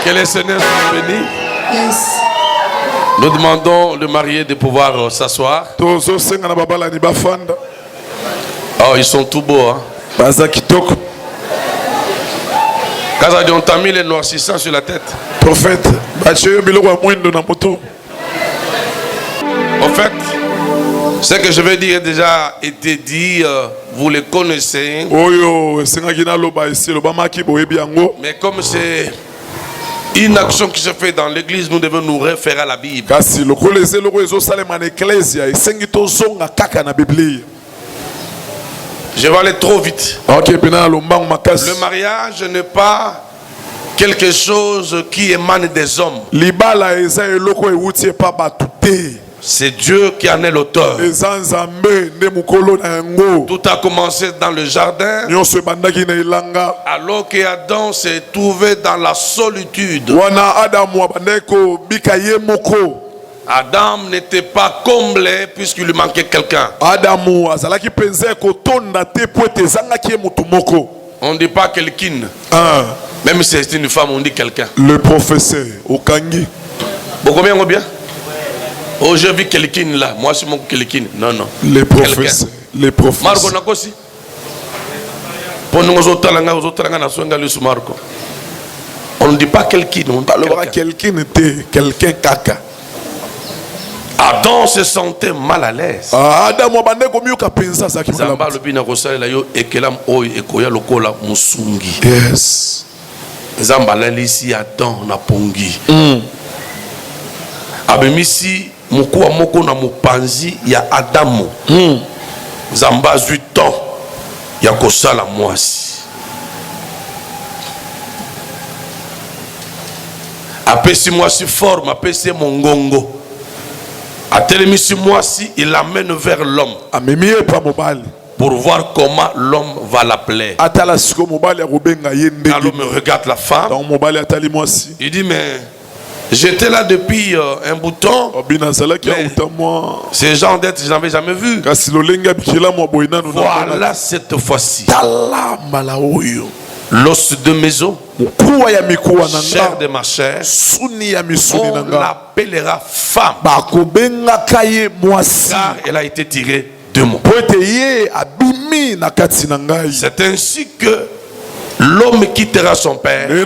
Que les seigneurs soient bénis. Yes. Nous demandons le marié de pouvoir s'asseoir. Oh, ils sont tout beaux, hein. Quand on t'a mis les noircissants sur la tête. Prophète, en fait, ce que je vais dire a déjà été dit, vous les connaissez. Mais comme c'est une action qui se fait dans l'église, nous devons nous référer à la Bible. Je vais aller trop vite. Le mariage n'est pas quelque chose qui émane des hommes. C'est Dieu qui en est l'auteur. Tout a commencé dans le jardin, alors qu'Adam s'est trouvé dans la solitude. Adam n'était pas comblé puisqu'il lui manquait quelqu'un. On ne dit pas quelqu'un. Même si c'est une femme, on dit quelqu'un. Le professeur, Okangi. Bon, combien on bien? Oh, j'ai vu quelqu'un là. Moi, c'est mon quelqu'un. Non, non. Les professeurs. Les professeurs. Marco Nakosi. Pour nous, aux autres, Marco. On ne dit pas quelqu'un. On dit quelqu'un était quelqu'un caca. Adam se sentait mal à l'aise. Adam yes. Zambalalisi Adam na pongi. Abemisi mukuwa moko na mupanzi ya Adamu. Zamba 8 ans ya kosala mwasi. Apesi mwasi forme, apesi mongongo. Atelemisi mwasi, il l'amène vers l'homme. Pour voir comment l'homme va l'appeler. Quand l'homme regarde la femme, il dit mais j'étais là depuis un bouton. Ces gens d'être, je n'avais jamais vu. Voilà cette fois-ci. L'os de maison, chair de ma chair, on l'appellera femme. Car elle a été tirée de moi. C'est ainsi que l'homme quittera son père et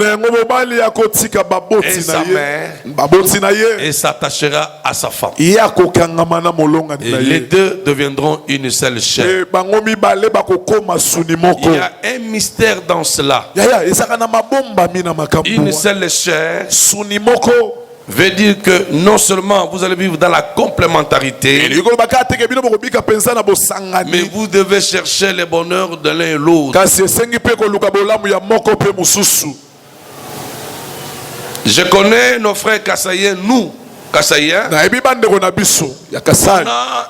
sa mère et s'attachera à sa femme. Et les deux deviendront une seule chair. Il y a un mystère dans cela. Une seule chair veut dire que non seulement vous allez vivre dans la complémentarité, mais vous devez chercher le bonheur de l'un et l'autre. Je connais nos frères Kassaïens, nous Kassaïens, on a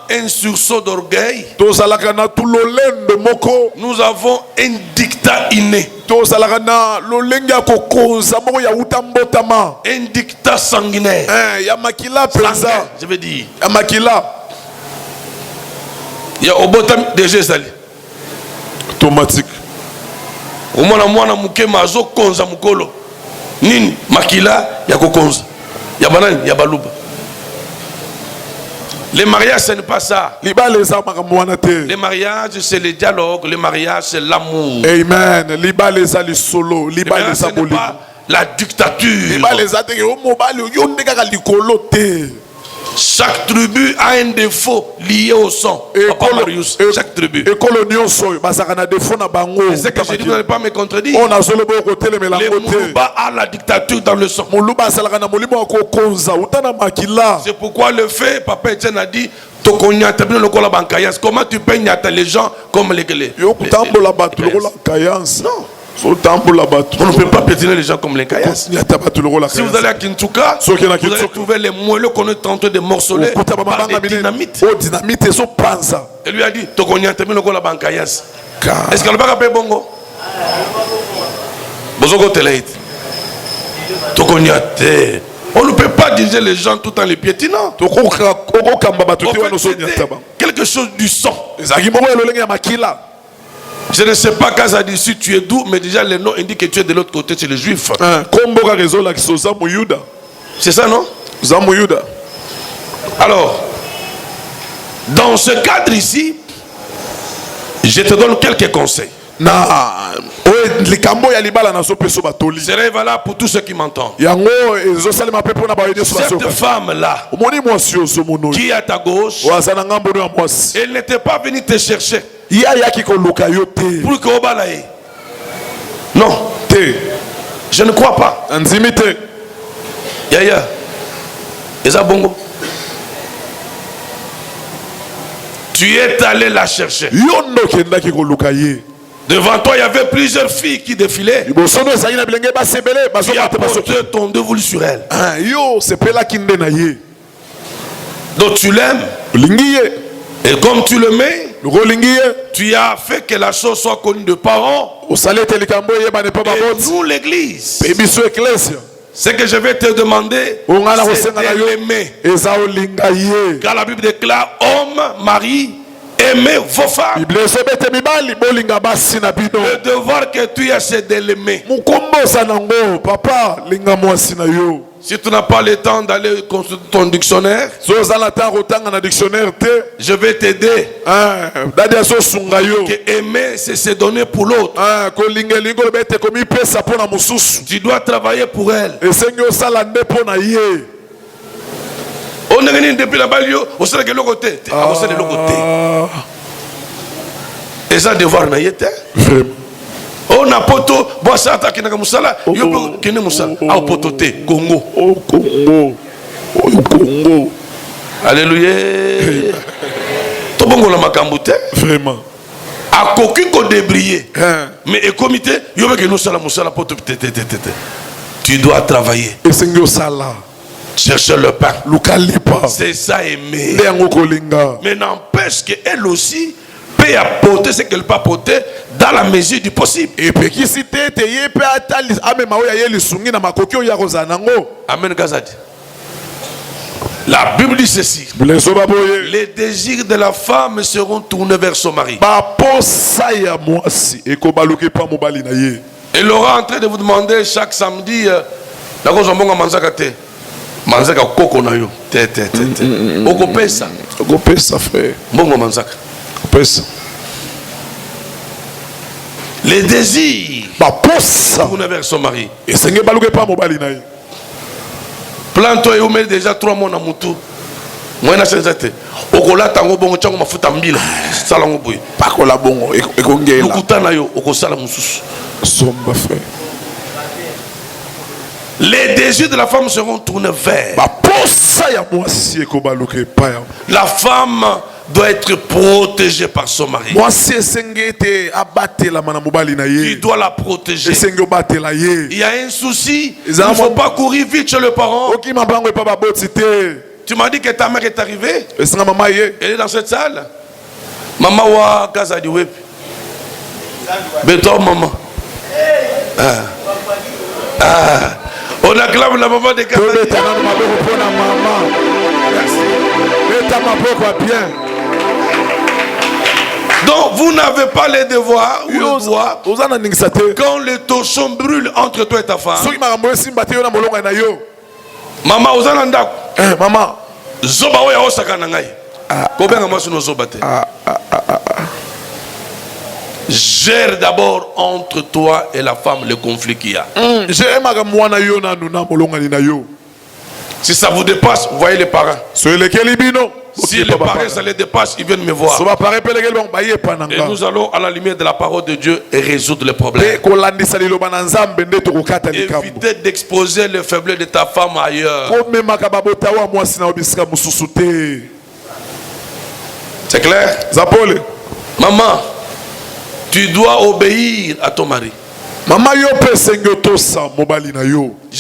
un sursaut d'orgueil. Nous avons un dictat inné. Un dictat sanguinaire. Sanguin, je veux dire. Il y a au bottom déjà sali. Automatique. Au moins na muke mazo konza mukolo. Nini makila ya kokonza. Ya banani ya baluba. Le mariage, ce n'est pas ça. Le mariage, c'est le dialogue. Le mariage, c'est l'amour. Amen. Le mariage, ce n'est pas la dictature. Chaque tribu a un défaut lié au sang. Chaque tribu. Et ce que je dis, vous n'allez pas me contredire. Les Moulouba a la dictature dans le sang. C'est pourquoi le fait, Papa Etienne a dit, comment tu peux nyata les gens comme les non. On ne peut pas piétiner les gens comme les caillasses. Si vous allez à Kintuka, vous allez trouver les moelleux qu'on est tenté de morceler par des dynamites. Et lui a dit, est-ce qu'elle va rappeler bongo? On ne peut pas diriger les gens tout en les piétinant. Quelque chose du sang. Je ne sais pas quand ça dit si tu es d'où, mais déjà le nom indique que tu es de l'autre côté, tu es le juif. C'est ça, non? Alors, dans ce cadre ici, je te donne quelques conseils. C'est valable pour tous ceux qui m'entendent. Cette femme-là, qui est à ta gauche, elle n'était pas venue te chercher pour que obalaye. Non, je ne crois pas. Yaya, Eza Bongo, tu es allé la chercher. Devant toi, il y avait plusieurs filles qui défilaient. Tu as porté ton dévolu sur elle. Donc tu l'aimes. Et comme tu le mets, tu as fait que la chose soit connue de parents. Et nous, l'église, ce que je vais te demander, c'est de l'aimer. Car la Bible déclare, homme, mari, aimez vos femmes. Le devoir que tu as, c'est de l'aimer. Si tu n'as pas le temps d'aller consulter ton dictionnaire, je vais t'aider. Que aimer, c'est se donner pour l'autre. Tu dois travailler pour elle. On est depuis la balle, on sait que l'autre côté. On sait de l'autre côté. Et ça, devoir n'a été. On a poto, bon ça attaque na musala, yo peut kene musala, a poto te Congo. Oh Congo. Oh Congo. Alléluia. To bongo la makambute. Vraiment. A koki ko débrier. Mais et comité, yo veut que nous sala musala poto te. Tu dois travailler. Et sengyo sala. Chercher le pain. C'est ça aimer. Mais n'empêche qu'elle aussi peut apporter ce qu'elle peut apporter dans la mesure du possible. Amen Gazadi. La Bible dit ceci. Les désirs de la femme seront tournés vers son mari. Elle aura en train de vous demander chaque samedi manzaka koko na yo okopesa frère bongo manzaka pesa les désirs pour vers son mari et senge baluke pa mobali na ye planto yo met déjà 3 mois na mutu moi na senzate okola tango bongo chango mafuta mbila sala ngo boy pakola bongo ekongela ukutana yo okosala mususu somba frère. Les désirs de la femme seront tournés vers. La femme doit être protégée par son mari. Il doit la protéger. Il y a un souci. Il ne faut pas courir vite chez le parent. Tu m'as dit que ta mère est arrivée. Elle est dans cette salle. Maman wa Gaza du web. Béton maman. On acclame la maman de Gaza. Donc vous n'avez pas les devoirs ou le droit quand le torchon brûle entre toi et ta femme. Maman, maman, zoba oya osaka na ngai. Kobenga maso no zoba te. Gère d'abord entre toi et la femme le conflit qu'il y a. Si ça vous dépasse, vous voyez les parents. Si les parents ça les dépasse, ils viennent me voir. Et nous allons à la lumière de la parole de Dieu et résoudre les problèmes. Évitez d'exposer les faiblesses de ta femme ailleurs. C'est clair? Maman, tu dois obéir à ton mari. Je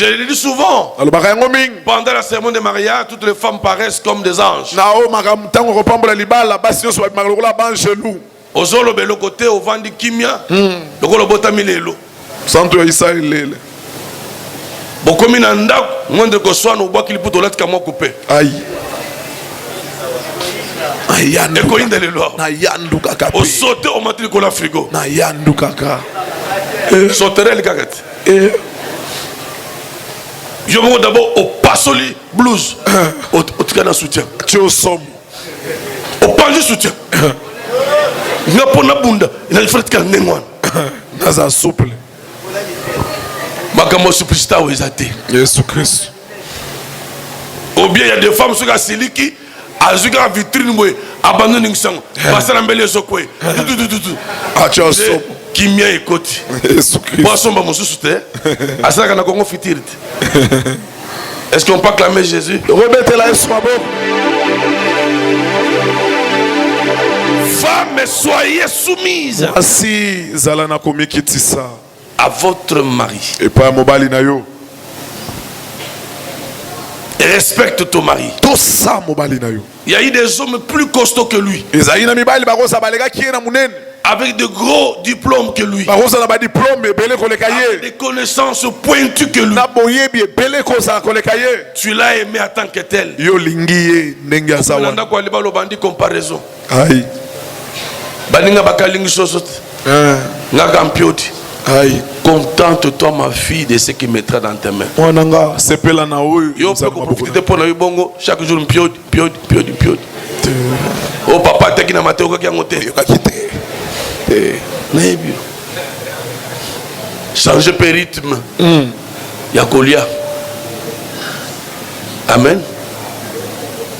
le dis souvent. Pendant la cérémonie de mariage, toutes les femmes paraissent comme des anges. Ozolo belo côté au vent du kimia. Lokolo botami lelo. Santo ya Israël. Bokomi na ndako, mwende ko swana obwa kiliputo lati kama coupé. Aïe. yandu. Eko inda le loir. Na yandu kaka. Au sauter au matin ko la frigo. Na yandu kaka. Sauterelle kaka. Je me d'abord au passoli blues. Au tika na soutien. Tu au somme. Au panji soutien. Nga pona bunda. Il a fait tika nengwan. Naza souple. Makamo suplicita ou ezate. Jésus Christ. Ou bien il y a des femmes sur la siliki. Azuka vitrine mwe abandonne n'sang. Passer l'embellir sokwe. Ah tu au somme. Kimia ekoti. Jésus Christ. Poisson ba mosusu te. Asaka na Congo fitirite. Est-ce qu'on peut acclamer Jésus? Remettez la espoir. Femmes, soyez soumises Asi zalana komikitisa. à votre mari. Et pas mobali na yo. Respecte ton mari. Tout ça mobali na yo. Il y a eu des hommes plus costauds que lui, Ezaina mibali bakosa balega kiena munene. avec de gros diplômes que lui, Bakosa na ba diplôme ebele koleka avec ye. des connaissances pointues que lui. Na boyebi ebele kosa koleka ye. Tu l'as aimé en tant que tel. Yo lingi ye ndenge On asawa. a quoi le bandi comparaison. Aïe. Baninga bakalingi sosot. Nga kampioti. Aïe. Contente-toi ma fille de ce qui mettra dans tes mains. Mwananga sepela na oyo. Yo peux profiter pour la bongo chaque jour piodi. Oh papa te ki na mateo ko ki ngote. Yo kakite. Naebi. Changer pe rythme. Ya kolia. Amen.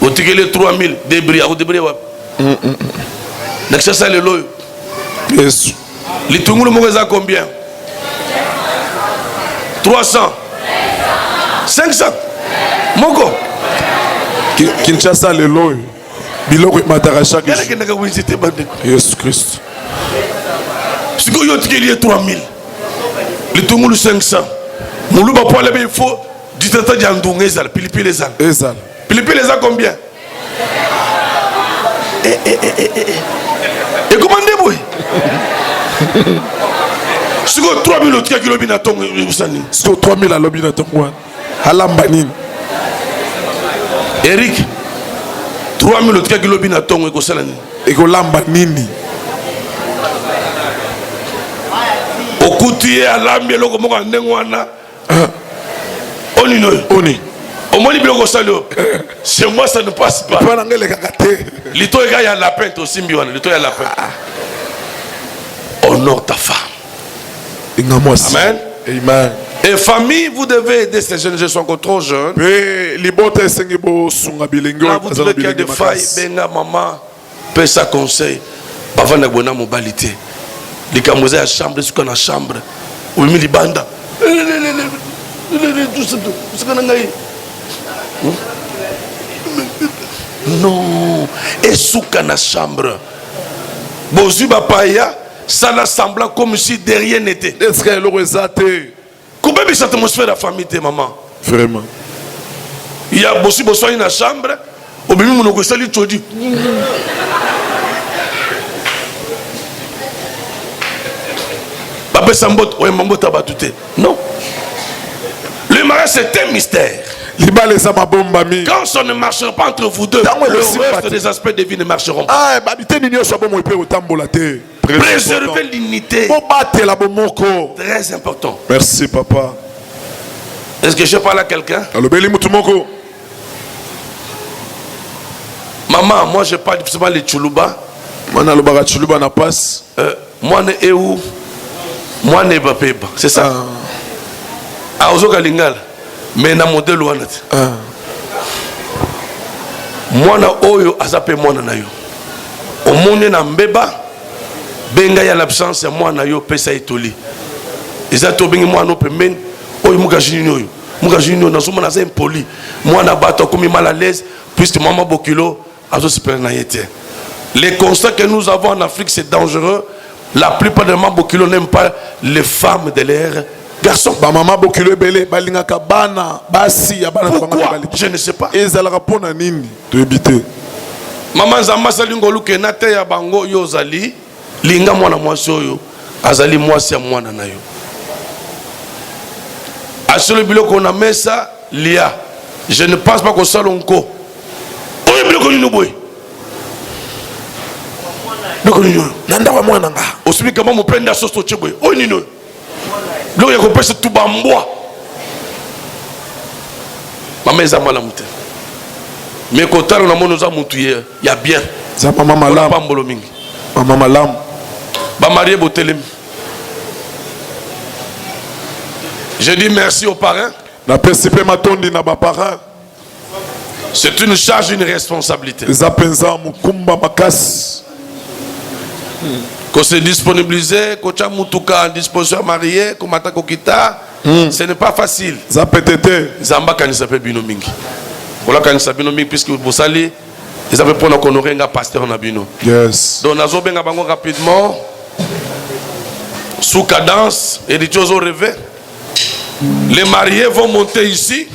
Otikele 3000 débris, au débris wa. N'excessa le loyo. Yesu. Litungulu moko za combien? 300. 500. Moko. Kinshasa lelo. Biloko mataka chaque Quel est jour. que n'a visité bande? Jésus Christ. Si ko yo tikeli 3000. Litungulu 500. Mulu ba poale be il faut du tata di andunga ezala pilipili ezala. Ezala. Pilipili ezala combien? Et comment débrouille? Si ko 3000 otika kilo bina tongo usani. Sto 3000 alobi na tongwa. Halamba nini? Eric 3000 otika kilo bina tongo ekosala nini? Ekolamba nini? Okuti alambi eloko moko ndenge wana. Oni no. Oni. Omoni biloko salio. Chez moi ça ne passe pas. Pas ngele kakate. Lito ega ya lapin to simbi wana, lito ya lapin. Honore ta femme. Amen. Amen. Et famille, vous devez aider ces jeunes, je suis encore trop jeune. Mais libote sengibo sunga bilingo. Là, vous trouvez qu'il y a des failles, benga maman, paie sa conseil. Avant de bonner mon balité. Les camouses à chambre, ce qu'on a chambre. Ou les banda. Non. Et souka na chambre. Bozu bapaya, ça l'a semblant comme si de rien n'était. Est-ce que l'eau est athée? Comment est cette atmosphère de la famille, maman? Vraiment. Il y a bosu bosu dans la chambre. Au bimi mon ko sali todi. Papa Sambot, ouais mambo tabatute. Non. Le mariage c'est un mystère. Quand ça ne marchera pas entre vous deux, le reste des aspects de vie ne marcheront pas. Préservez l'unité. Très important. Merci papa. Est-ce que je parle à quelqu'un? Maman, moi je parle difficilement les Tchoulouba. Moi ne où? Moi ne pas. C'est ça. Ah, Ozoka Lingala. Mais na modèle wana mwana oyo azape mwana na yo omone na mbeba benga ya l'absence ya mwana yo pesa etoli ezato bengi mwana pembeni oyo muka junior na soma na za impoli mwana bato komi mal à l'aise puisque maman Bokilo azo se plaindre na yete. Les constats que nous avons en Afrique c'est dangereux. La plupart des mamans Bokilo n'aiment pas les femmes de l'air. Garçon, maman Bokilo belé balingaka bana basi ya bana pourquoi? Je ne sais pas. Ezalaka pona nini to ebité. Maman Zamba salingolu ke na te ya bango yo zali linga mwana mwasi oyo azali mwasi ya mwana na yo. Asolo biloko na mesa lia. Je ne pense pas que ça lonko. Oyo biloko ni noboy. nanda wa mwana nga osumi kama mopenda soso chebwe oyo nino biloko ya kopesa tu bambwa mama eza mwana mute mais kotala na moni oza mutu ya bien za mama malamu pambolo mingi mama malamu bamarie botelemi. Je dis merci aux parrains. Na pesipe matondi na ba parrain. C'est une charge, une responsabilité. Zapenza mukumba makasi. Qu'on se disponibiliser, qu'on t'a mutuka en disposition à marier, qu'on m'attend kokita, ce n'est pas facile. Zapetete. Zamba kanisa pe bino mingi. Voilà kanisa bino mingi puisque vous salez, ils avaient pour nous honorer un pasteur na bino. Yes. Donc nazo benga bango rapidement. Sous cadence et des choses au réveil. Les mariés vont monter ici.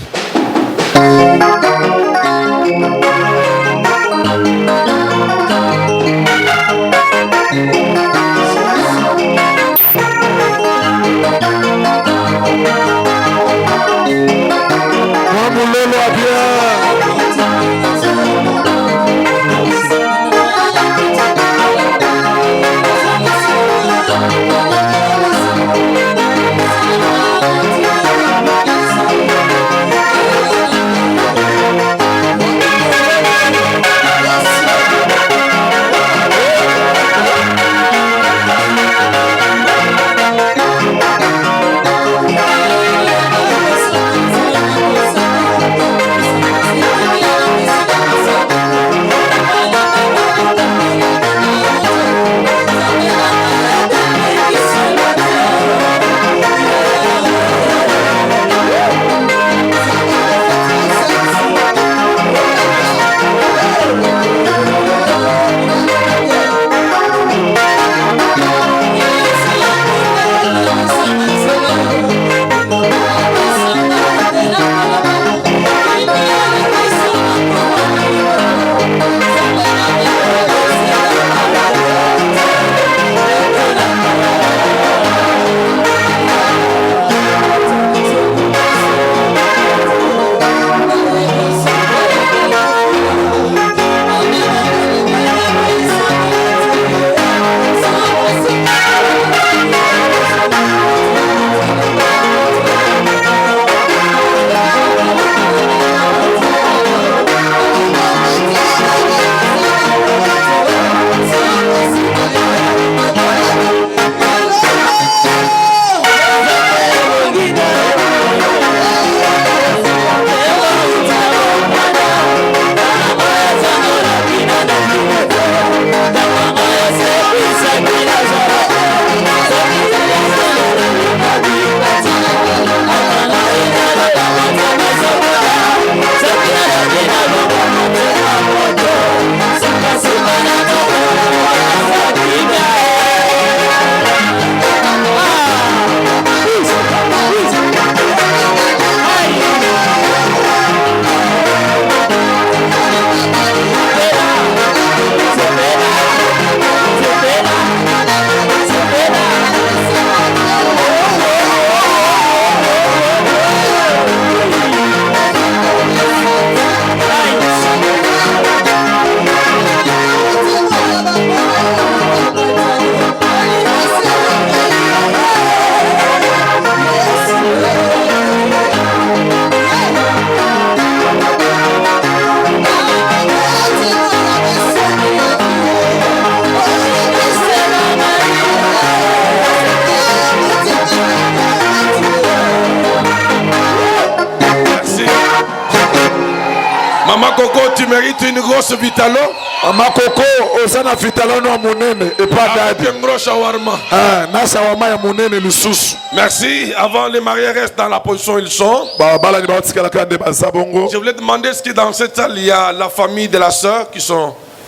Maman Coco, tu mérites une grosse vitalo. Maman Coco, osana vitalo no monene et pas dadi. Un gros shawarma. Ah, na shawarma ya monene lussus. Merci. Avant les mariés restent dans la position où ils sont. Je voulais demander ce qui dans cette salle il y a la famille de la sœur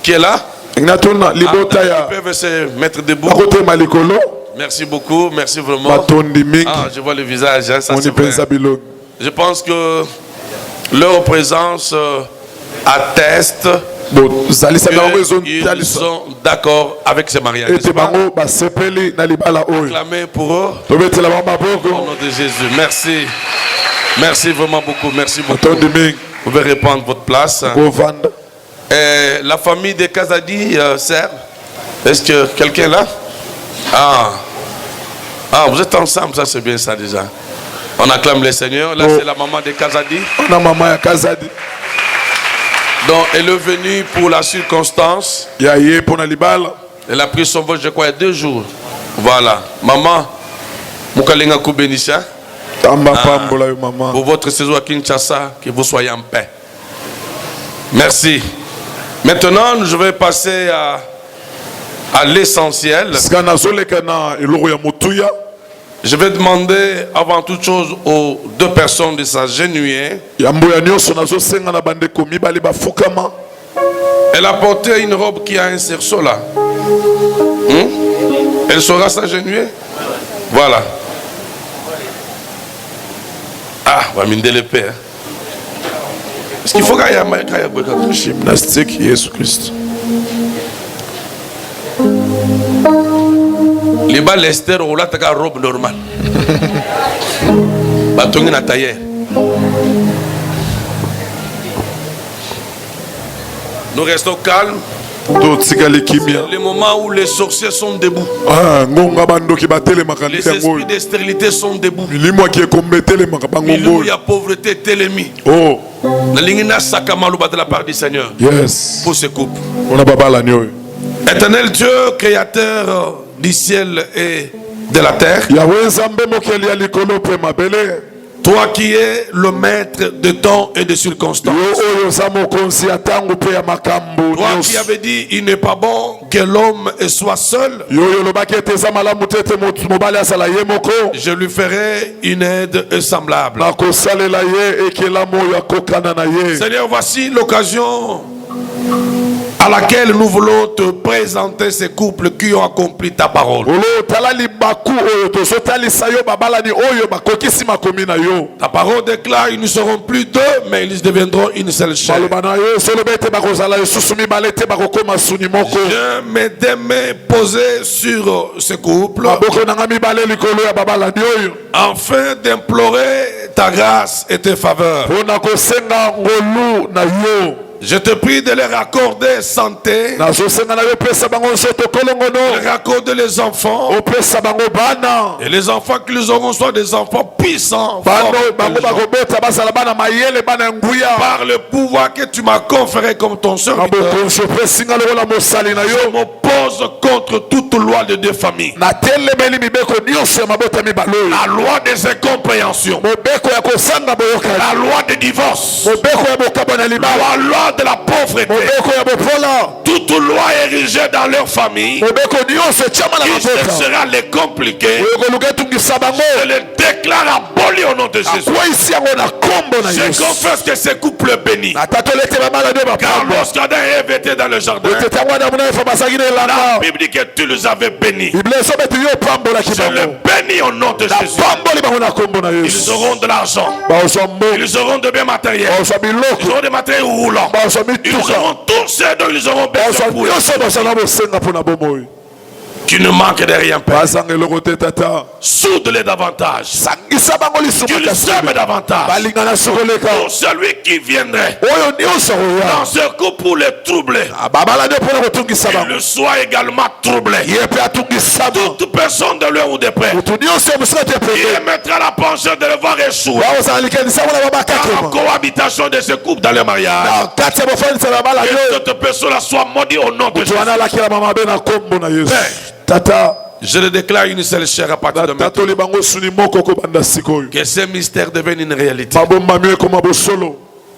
qui est là. Ils peuvent se mettre debout. Merci beaucoup, merci vraiment. Ah, je vois le visage, hein, ça c'est vrai. Je pense que leur présence atteste qu'ils sont d'accord avec ce mariage. Acclamez pour eux. Au nom de Jésus. Merci. Merci vraiment beaucoup. Merci beaucoup. Vous pouvez reprendre votre place. Et la famille de Kazadi, sœur, Est-ce que quelqu'un est là? Ah, vous êtes ensemble, ça c'est bien ça déjà. On acclame le Seigneur. Là, c'est la maman de Kazadi. On a maman de Kazadi. Donc, elle est venue pour la circonstance. Elle a pris son vol, je crois, il y a 2 jours. Voilà. Maman, Moukalinga Koubenisha. Pour votre séjour à Kinshasa, que vous soyez en paix. Merci. Maintenant, je vais passer à l'essentiel. Je vais demander avant toute chose aux 2 personnes de s'agenouiller. Elle a porté une robe qui a un cerceau là. Elle saura s'agenouiller? Voilà. Ah, on va minder l'épée. Est-ce qu'il faut qu'il y ait un gymnastique Jésus-Christ? Les balles Lester ou là t'as une robe normale. Batongi na tailleur. Nous restons calmes. Le moment où les sorciers sont debout. Les esprits de stérilité sont debout. Il y a pauvreté télémie. De la part du Seigneur. Yes. Pour ce couple. Éternel Dieu, créateur du ciel et de la terre. Toi qui es le maître de temps et de circonstances. Toi qui avais dit il n'est pas bon que l'homme soit seul. Je lui ferai une aide semblable. Seigneur, voici l'occasion à laquelle nous voulons te présenter ces couples qui ont accompli ta parole. Ta parole déclare ils ne seront plus 2, mais ils deviendront une seule chair. Je mets des mains posées sur ce couple afin d'implorer ta grâce et tes faveurs. Je te prie de leur accorder santé, de leur accorder les enfants, et les enfants qu'ils auront soient des enfants puissants, par le pouvoir que tu m'as conféré comme ton serviteur. Je m'oppose contre toute loi de 2 familles, la loi des incompréhensions, la loi des divorces, la loi de la pauvreté, toute loi érigée dans leur famille qui cherchera à les compliquer, je les déclare abolis au nom de Jésus. Je confesse que ce couple est béni, car lorsqu'Adam et Ève étaient dans le jardin, la Bible dit que tu les avais bénis. Je les bénis au nom de Jésus. Ils auront de l'argent, ils auront de biens matériels, ils auront des matériels roulants, ils auront tout ce dont ils auront besoin pour eux. Tu ne manques de rien, Père. Soude-les davantage. Qu'ils s'aiment davantage. Pour celui qui viendrait dans ce coup pour les troubler, qu'il le soit également troublé. Toute personne de loin ou de près qui mettra la pensée de le voir échouer dans la cohabitation de ce couple dans le mariage, que cette personne soit maudite au nom de Jésus. Tata, je le déclare une seule chair à partir de maintenant. Que ces mystères deviennent une réalité.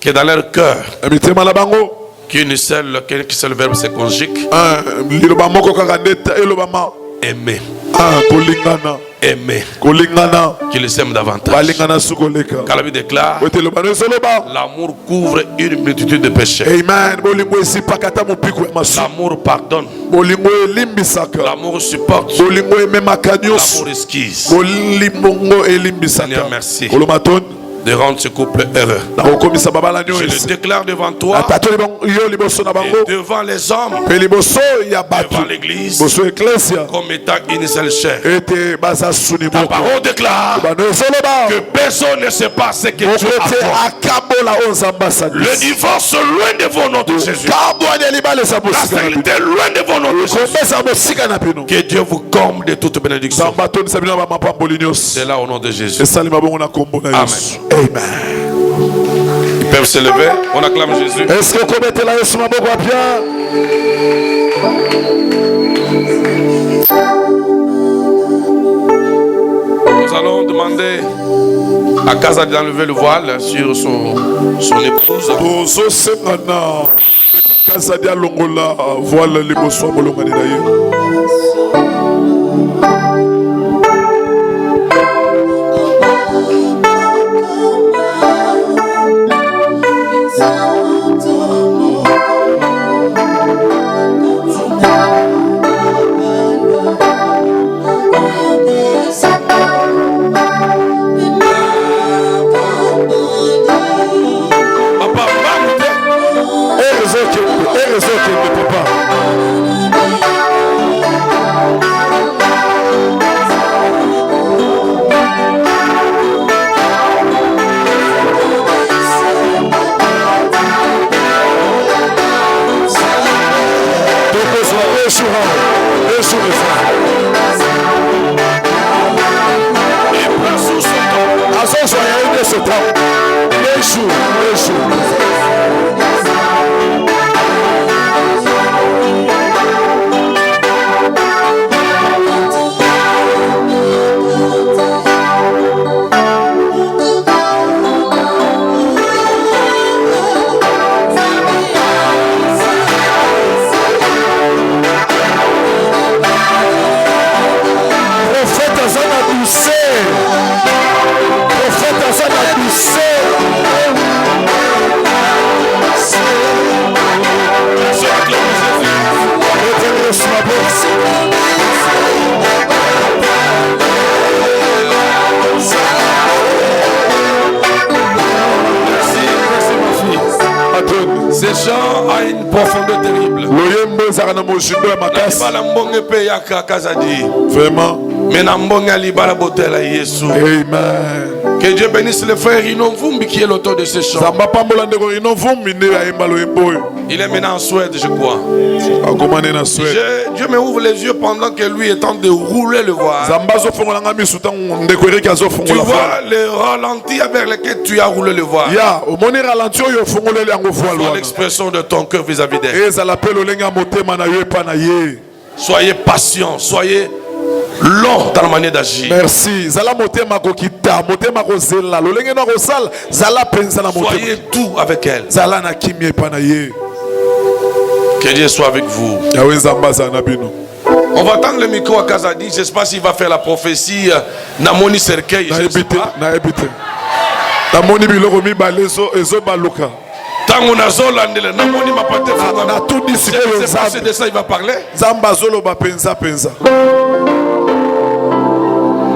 Que dans leur cœur, qu'un seul verbe se conjugue. Aimer. Aimer. Qu'ils s'aiment davantage. Car la Bible déclare l'amour couvre une multitude de péchés. L'amour pardonne. L'amour supporte. L'amour esquisse. Seigneur, merci. de rendre ce couple heureux. Je le déclare devant toi et devant les hommes, devant l'église, comme étant une seule chair. Ta parole déclare que personne ne sait pas ce que Dieu a fait. Le divorce loin devant notre Jésus. La stérilité loin devant notre Jésus. Que Dieu vous comble de toute bénédiction. C'est là au nom de Jésus. Amen. Amen. Ils peuvent se lever. On acclame Jésus. Est-ce que vous mettez la Yesu maboko bien? Nous allons demander à Kaza d'enlever le voile sur son épouse. Kaza dia longola voile liboso bolongani na ye. Ces gens ont une profondeur terrible. Vraiment. Amen. Que Dieu bénisse le frère Inovumbi qui est l'auteur de ce chant. Il est maintenant en Suède, je crois. Dieu me ouvre les yeux pendant que lui est en train de rouler le voile. Tu vois le ralenti avec lequel tu as roulé le voile. Soit l'expression de ton cœur vis-à-vis d'elle. Soyez patient, soyez long dans la manière d'agir. Merci. Soyez doux avec elle. Que Dieu soit avec vous. On va tendre le micro à Kazadi. Je ne sais pas s'il va faire la prophétie. Namoni Serkei. Je ne sais pas. Tango nazolandela namoni mapate na tout dit c'est de ça il va parler.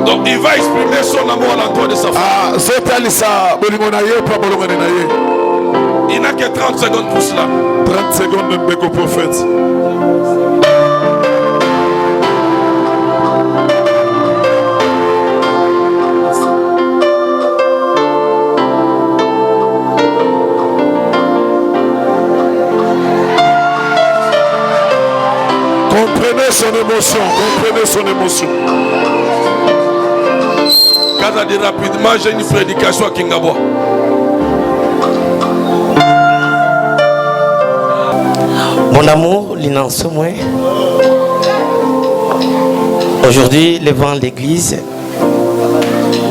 Donc il va exprimer son amour à l'endroit de sa femme. Il n'a que 30 secondes pour cela. 30 secondes de Beko prophète. Comprenez son émotion. Kaza dit rapidement, j'ai une prédication à Kingabwa. Mon amour, l'innocent moi. Aujourd'hui, devant l'église,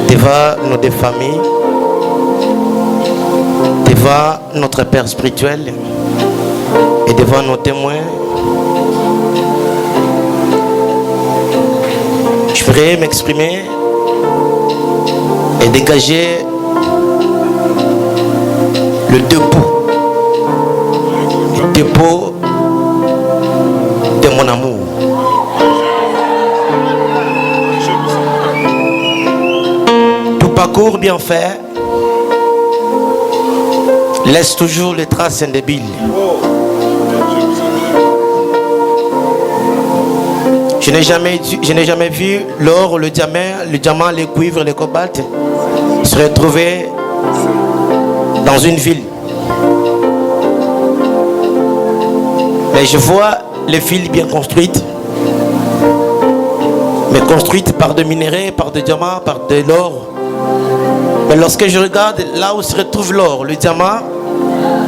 devant nos deux familles, devant notre Père spirituel et devant nos témoins, je voudrais m'exprimer et dégager le dépôt de mon amour. Tout parcours bien fait laisse toujours les traces indébiles. Je n'ai jamais vu l'or, le diamant, le cuivre, le cobalt se retrouver dans une ville. Mais je vois les villes bien construites, mais construites par des minéraux, par des diamants, par de l'or. Mais lorsque je regarde là où se retrouve l'or, le diamant,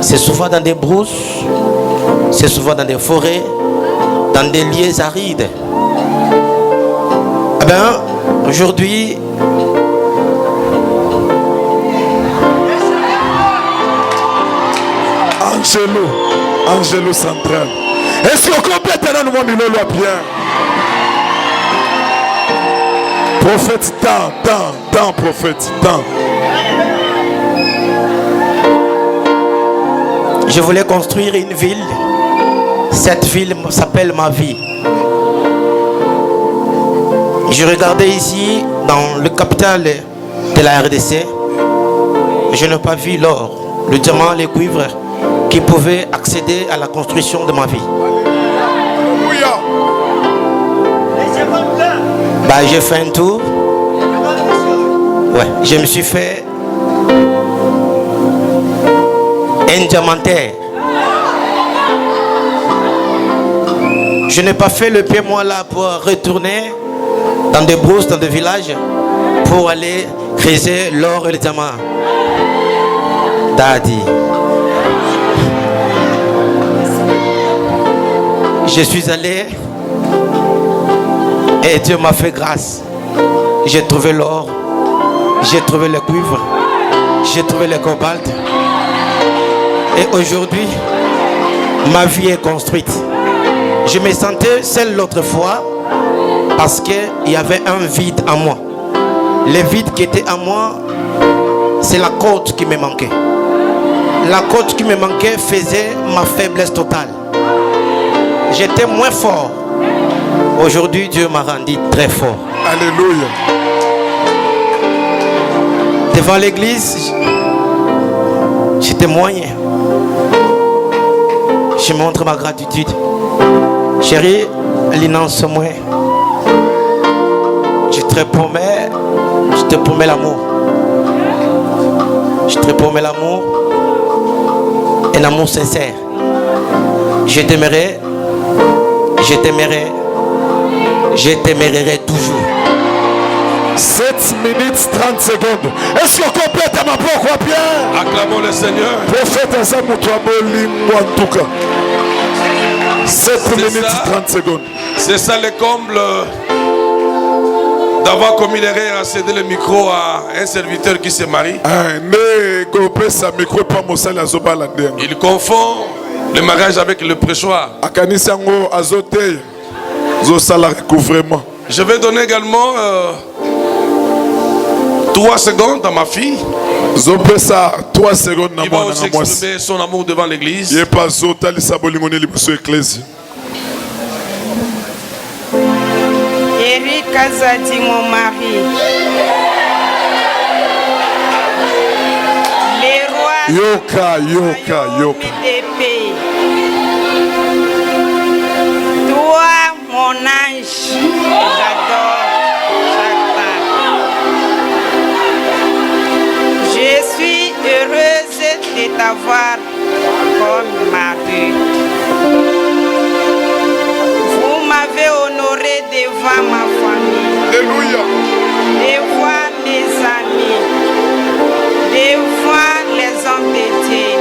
c'est souvent dans des brousses, c'est souvent dans des forêts, dans des lieux arides. Eh bien, aujourd'hui, Angelo Central. Est-ce qu'on complète un nouveau milolo bien? Prophète, tant, prophète, tant. Je voulais construire une ville. Cette ville s'appelle ma vie. Je regardais ici, dans le capital de la RDC. Je n'ai pas vu l'or, le diamant, les cuivres qui pouvaient accéder à la construction de ma vie. Bah, j'ai fait un tour. Ouais, je me suis fait un diamantaire. Je n'ai pas fait le pied moi là pour retourner dans des brousses, dans des villages pour aller creuser l'or et le diamant. Daddy. Je suis allé et Dieu m'a fait grâce. J'ai trouvé l'or, j'ai trouvé le cuivre, j'ai trouvé le cobalt. Et aujourd'hui, ma vie est construite. Je me sentais seul l'autre fois parce qu'il y avait un vide en moi. Le vide qui était en moi, c'est la côte qui me manquait. La côte qui me manquait faisait ma faiblesse totale. J'étais moins fort. Aujourd'hui, Dieu m'a rendu très fort. Alléluia. Devant l'église, je témoigne. Je montre ma gratitude. Chérie, l'innonce moi. Je te promets l'amour. Je te promets l'amour. Un amour sincère. Je t'aimerai. Je t'aimerai. Je t'aimerai toujours. 7 minutes 30 secondes. Est-ce qu'on complète à ma propre bien? Acclamons le Seigneur. Prophète Azamutwaboli en tout cas. 7 minutes 30 secondes. C'est ça le comble d'avoir communéré à céder le micro à un serviteur qui se marie. Il confond le mariage avec le pressoir. Je vais donner également 3 secondes à ma fille. Il va aussi exprimer son amour devant l'église. Eric Azadi, mon mari. Les rois des pays. Toi, mon ange, j'adore chaque part. Je suis heureuse de t'avoir comme mari. Vous m'avez honoré devant ma famille. Alléluia. Devant mes amis. Devant les hommes de Dieu.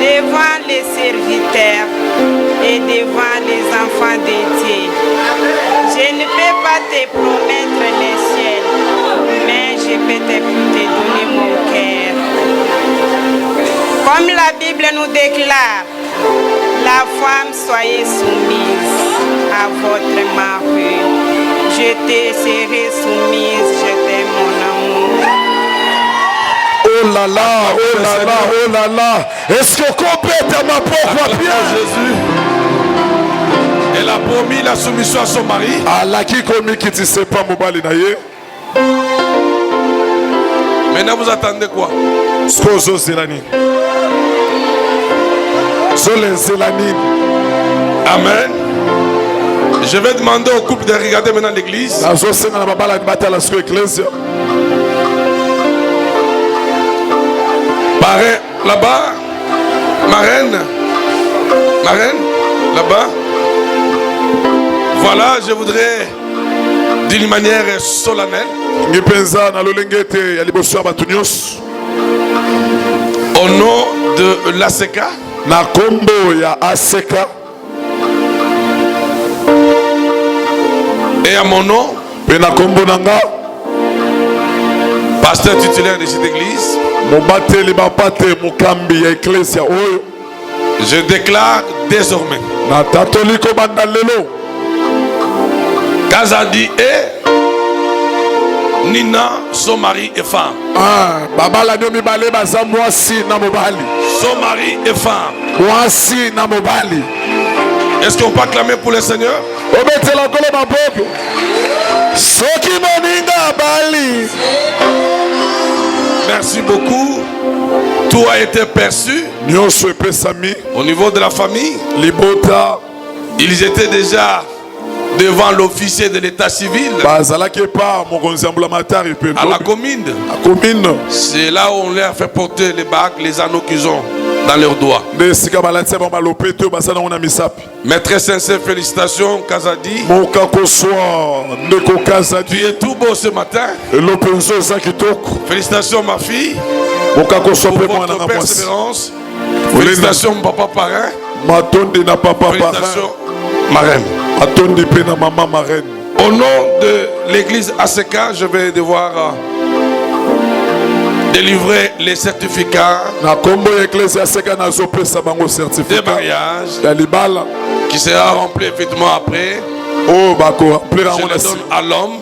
Devant les serviteurs. Et devant les enfants de Dieu. Je ne peux pas te promettre les ciels. Mais je peux te donner mon cœur. Comme la Bible nous déclare, la femme, soyez soumise à votre mari. Je te serai soumise, je t'aime mon amour. Oh là là, oh là là, oh là là. Est-ce qu'on complète à ma propre bien? Jésus. Elle a promis la soumission à son mari. Allah qui commis qui ne sait pas mobali naye. Maintenant vous attendez quoi? Skozo zelani. Amen. Je vais demander au couple de regarder maintenant l'église. Parrain, là-bas. Marraine. Marraine, là-bas. Voilà, je voudrais, d'une manière solennelle, au nom de l'ASECA, et à mon nom, pasteur titulaire de cette église, je déclare désormais Kazadi et Nina, son mari et femme. Son mari et femme. Est-ce qu'on peut acclamer pour le Seigneur? Merci beaucoup. Tout a été perçu. Au niveau de la famille, ils étaient déjà devant l'officier de l'état civil à la commune. C'est là où on leur a fait porter les bagues, les anneaux qu'ils ont dans leurs doigts. Mes très sincères félicitations, Kazadi. Tu es tout beau ce matin. Félicitations, ma fille, pour votre persévérance. Félicitations, papa parrain. Félicitations, marraine. Au nom de l'église ASECA, je vais devoir délivrer les certificats de mariage qui sera rempli effectivement après. Je le donne à l'homme.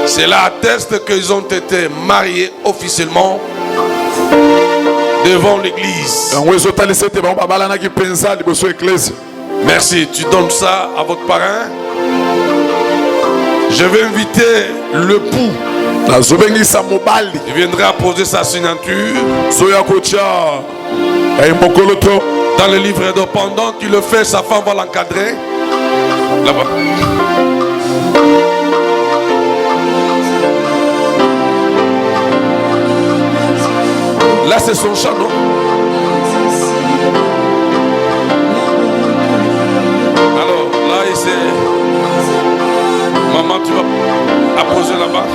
Cela atteste qu'ils ont été mariés officiellement devant l'église. Merci, tu donnes ça à votre parrain. Je vais inviter le pou. Il viendra poser sa signature dans le livre d'eau. Pendant qu'il le fait, sa femme va l'encadrer là-bas. Là, c'est son chat, non? Alors, là, c'est... Maman, tu vas apposer là-bas.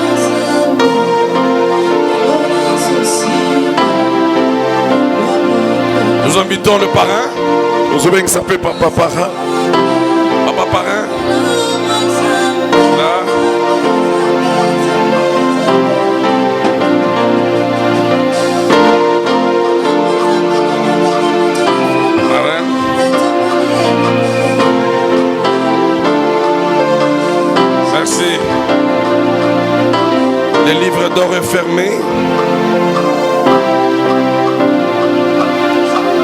Nous invitons le parrain. Papa parrain. Papa parrain. Là. Merci. Le livre d'or est fermé.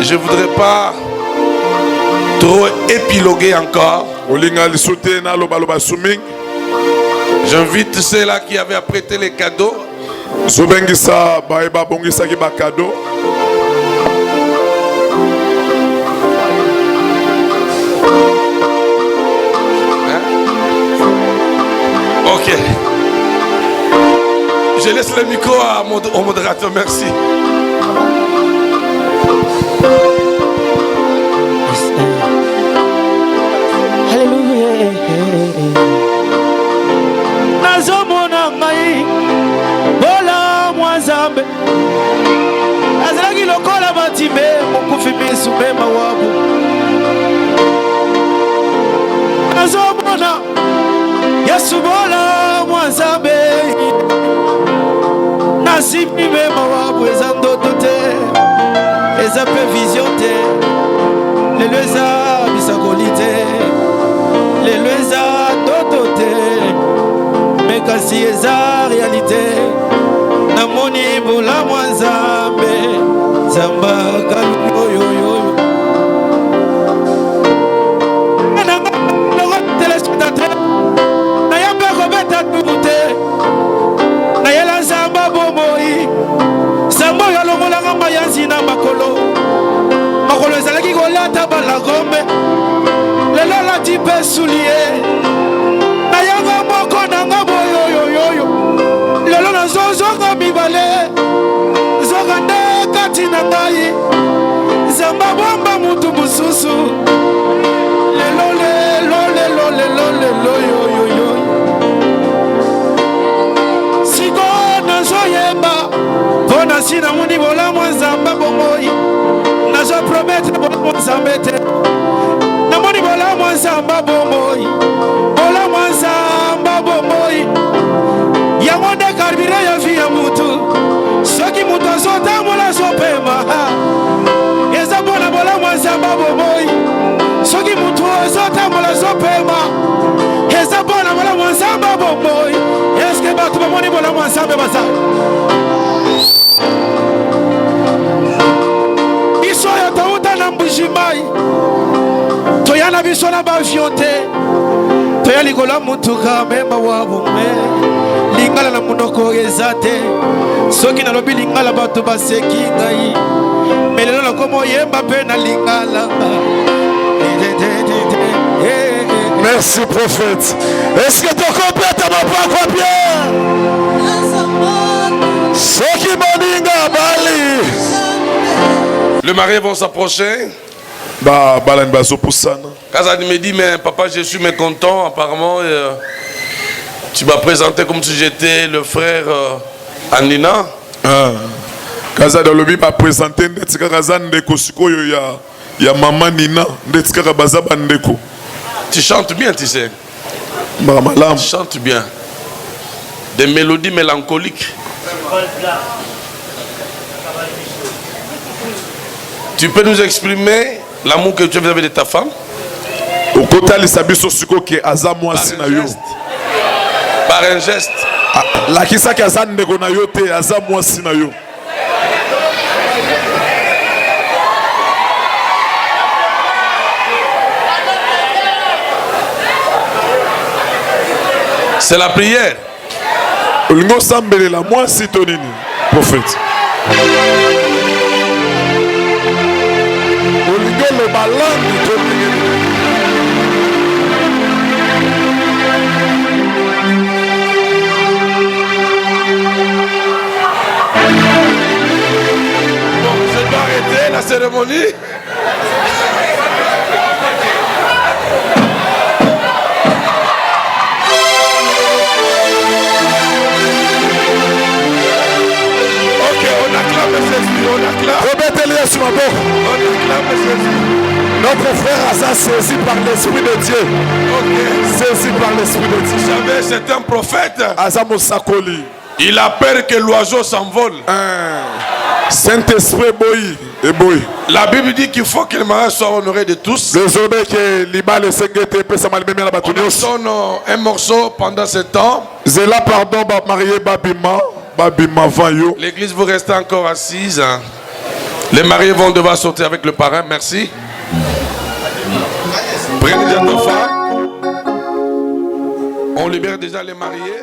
Je ne voudrais pas trop épiloguer encore. J'invite ceux-là qui avaient apprêté les cadeaux. Ok. Je laisse le micro au modérateur. Merci. Alléluia. Nazomona ngai bola mwazambe azalaki lokola batime mokufi misu mema wabo nazomona Yesu bola mwazambe nasibi mema wabo eza ndoto te eza pe vision te lelo eza bisakoli te lelo eza ndoto te me kasi eza réalité namoni bola mwazambe zamba kaluyoyoyo kolata balagombe lelo lati mpe soulier na yanga moko nanga boyoyoyoyo lelo nazozonga mibale zoka nde kati na ngai zamba bomba mutu mosusu lelo yoyoyo siko nazoyeba mpo na si namoni bolamu nzamba bomoi nazoprometre bolamu nzambe te namoni bolamu nzamba bomoi bolamu nzamba bomoi yango nde karbire ya vi ya mutu soki mutu azotambola azopema eza mpona bolamu nzamba bomoi soki mutu azotambola azopema eza mpona bolamu nzamba bomoi eske bato bamoni bolamu nzambe baza biso oyo touta na mbujimai toya na biso na bavio te toya likolo ya mutuka mema wa bome lingala na monoko eza te soki nalobi lingala bato baseki ngai me lelo nakoma oyemba mpe na lingala. Merci prophète. Est-ce que tu complètes ma propre bien? Soki moninga bali. Le mariés vont s'approcher. Kazani me dit, mais papa, je suis mécontent. Apparemment, tu m'as présenté comme si j'étais le frère Anina. Kazani Olobi m'a présenté Ndetika Kazan Ndeko Sikoyo ya maman Nina Ndetika Kabazaba Ndeko. Tu chantes bien, tu sais. Tu chantes bien. Des mélodies mélancoliques. Tu peux nous exprimer l'amour que tu as vis-à-vis de ta femme? Par un geste. C'est la prière. Prophète. Je dois arrêter la cérémonie. Notre frère a saisi par l'Esprit de Dieu. Saisi par l'Esprit de Dieu. Vous savez, c'est un prophète. Il a peur que l'oiseau s'envole. Saint-Esprit boy. La Bible dit qu'il faut que le mariage soit honoré de tous. Désormais que on sonne un morceau pendant ce temps. Zela pardon marié Babima Vayo. L'église vous restez encore assise. Les mariés vont devoir sortir avec le parrain. Merci. Prenez déjà ta femme. On libère déjà les mariés.